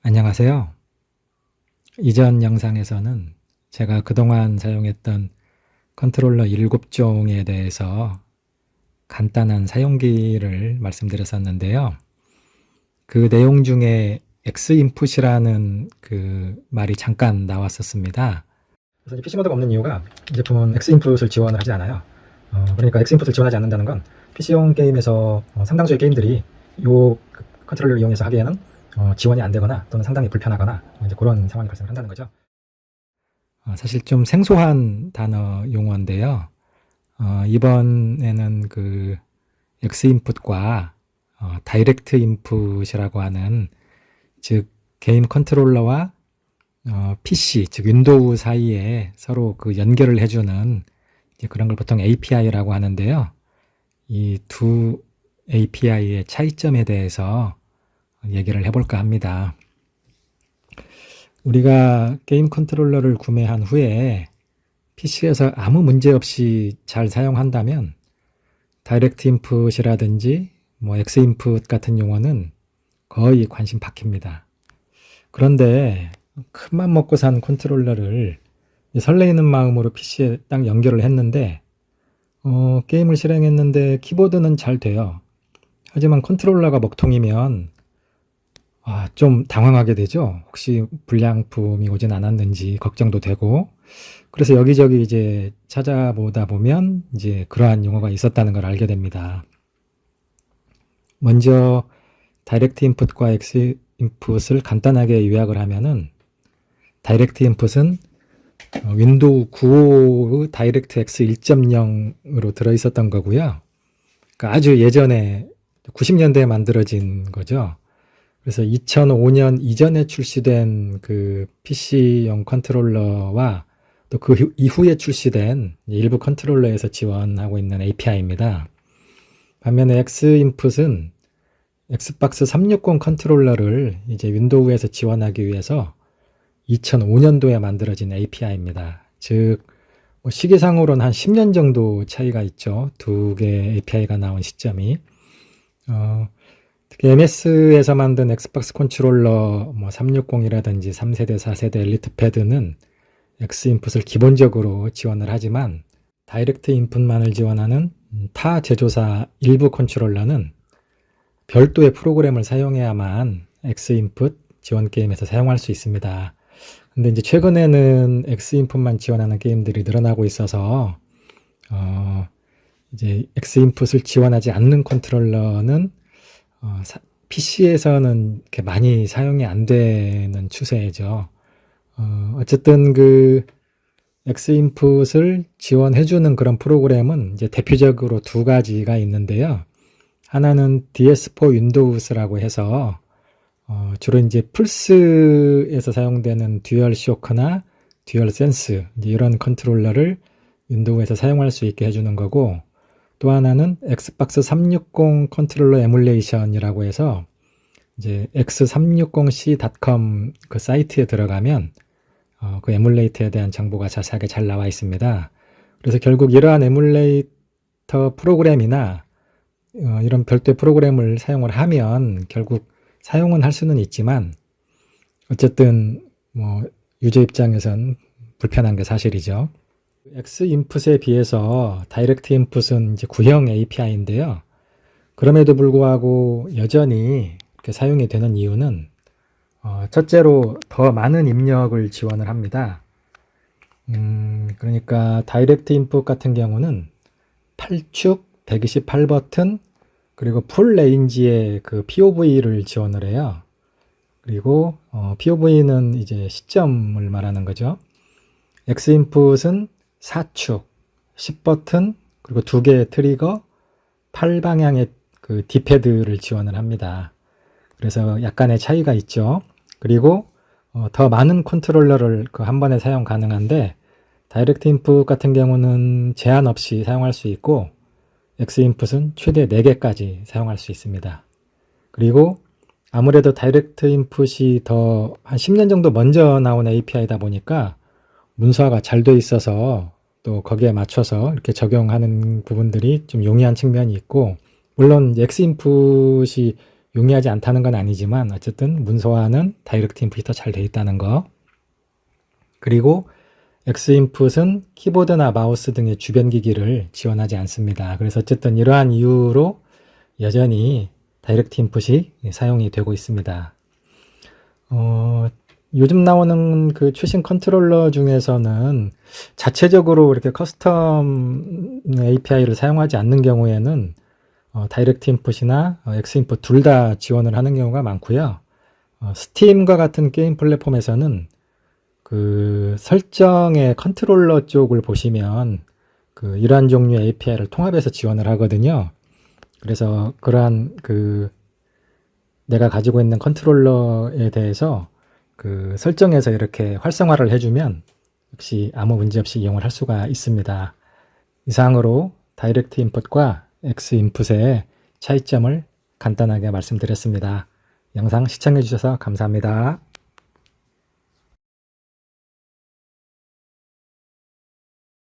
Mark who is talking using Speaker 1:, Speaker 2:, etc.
Speaker 1: 안녕하세요. 이전 영상에서는 제가 그동안 사용했던 컨트롤러 7종에 대해서 간단한 사용기를 말씀드렸었는데요. 그 내용 중에 X인풋이라는 그 말이 잠깐 나왔었습니다. 그래서 PC모드가 없는 이유가 이 제품은 X인풋을 지원을 하지 않아요. 그러니까 X인풋을 지원하지 않는다는 건 PC용 게임에서 상당수의 게임들이 이 컨트롤러를 이용해서 하기에는 지원이 안 되거나 또는 상당히 불편하거나 이제 그런 상황이 발생한다는 거죠. 사실 좀 생소한 단어 용어인데요. 이번에는 그 X인풋과 다이렉트 인풋이라고 하는, 즉 게임 컨트롤러와 PC, 즉 윈도우 사이에 서로 그 연결을 해주는 이제 그런 걸 보통 API라고 하는데요. 이 두 API의 차이점에 대해서 얘기를 해볼까 합니다. 우리가 게임 컨트롤러를 구매한 후에 PC에서 아무 문제 없이 잘 사용한다면 다이렉트 인풋이라든지 X 인풋 같은 용어는 거의 관심 밖입니다. 그런데 큰맘 먹고 산 컨트롤러를 설레이는 마음으로 PC에 딱 연결을 했는데 게임을 실행했는데 키보드는 잘 돼요. 하지만 컨트롤러가 먹통이면 좀 당황하게 되죠. 혹시 불량품이 오진 않았는지 걱정도 되고, 그래서 여기저기 이제 찾아보다 보면 이제 그러한 용어가 있었다는 걸 알게 됩니다. 먼저 다이렉트 인풋과 X 인풋을 간단하게 요약을 하면은, 다이렉트 인풋은 윈도우 95의 다이렉트 X 1.0으로 들어있었던 거고요. 그러니까 아주 예전에 90년대에 만들어진 거죠. 그래서 2005년 이전에 출시된 그 PC용 컨트롤러와 또 그 이후에 출시된 일부 컨트롤러에서 지원하고 있는 API입니다. 반면에 X인풋은 엑스박스 360 컨트롤러를 이제 윈도우에서 지원하기 위해서 2005년도에 만들어진 API입니다. 즉 시기상으로는 한 10년 정도 차이가 있죠. 두 개의 API가 나온 시점이. 특히 MS에서 만든 엑스박스 컨트롤러 360이라든지 3세대, 4세대 엘리트 패드는 X인풋을 기본적으로 지원을 하지만 다이렉트 인풋만을 지원하는 타 제조사 일부 컨트롤러는 별도의 프로그램을 사용해야만 X인풋 지원 게임에서 사용할 수 있습니다. 근데 이제 최근에는 X인풋만 지원하는 게임들이 늘어나고 있어서 이제 X인풋을 지원하지 않는 컨트롤러는 PC에서는 이렇게 많이 사용이 안 되는 추세죠. 어쨌든 그 X인풋을 지원해주는 그런 프로그램은 이제 대표적으로 두 가지가 있는데요. 하나는 DS4 윈도우스라고 해서 주로 이제 플스에서 사용되는 듀얼 쇼크나 듀얼 센스 이런 컨트롤러를 윈도우에서 사용할 수 있게 해주는 거고, 또 하나는 엑스박스 360 컨트롤러 에뮬레이션이라고 해서 이제 x360c.com 그 사이트에 들어가면 그 에뮬레이터에 대한 정보가 자세하게 잘 나와 있습니다. 그래서 결국 이러한 에뮬레이터 프로그램이나 이런 별도의 프로그램을 사용을 하면 결국 사용은 할 수는 있지만 어쨌든 유저 입장에선 불편한 게 사실이죠. X인풋에 비해서 다이렉트 인풋은 이제 구형 API인데요. 그럼에도 불구하고 여전히 이렇게 사용이 되는 이유는 첫째로 더 많은 입력을 지원을 합니다. 그러니까 다이렉트 인풋 같은 경우는 8축, 128버튼, 그리고 풀 레인지의 그 POV를 지원을 해요. 그리고 POV는 이제 시점을 말하는 거죠. X인풋은 4축, 10버튼, 그리고 2개의 트리거, 8방향의 그 D패드를 지원을 합니다. 그래서 약간의 차이가 있죠. 그리고 더 많은 컨트롤러를 그 한 번에 사용 가능한데 다이렉트 인풋 같은 경우는 제한 없이 사용할 수 있고 X인풋은 최대 4개까지 사용할 수 있습니다. 그리고 아무래도 다이렉트 인풋이 더 한 10년 정도 먼저 나온 API다 보니까 문서화가 잘 돼 있어서 또 거기에 맞춰서 이렇게 적용하는 부분들이 좀 용이한 측면이 있고, 물론 X인풋이 용이하지 않다는 건 아니지만 어쨌든 문서화는 다이렉트 인풋이 더 잘 돼 있다는 거. 그리고 X인풋은 키보드나 마우스 등의 주변 기기를 지원하지 않습니다. 그래서 어쨌든 이러한 이유로 여전히 다이렉트 인풋이 사용이 되고 있습니다. 요즘 나오는 그 최신 컨트롤러 중에서는 자체적으로 이렇게 커스텀 API를 사용하지 않는 경우에는 다이렉트 인풋이나 X인풋 둘 다 지원을 하는 경우가 많고요. 스팀과 같은 게임 플랫폼에서는 그 설정의 컨트롤러 쪽을 보시면 그 이러한 종류의 API를 통합해서 지원을 하거든요. 그래서 그러한 그 내가 가지고 있는 컨트롤러에 대해서 그 설정에서 이렇게 활성화를 해주면 역시 아무 문제 없이 이용을 할 수가 있습니다. 이상으로 다이렉트 인풋과 X 인풋의 차이점을 간단하게 말씀드렸습니다. 영상 시청해 주셔서 감사합니다.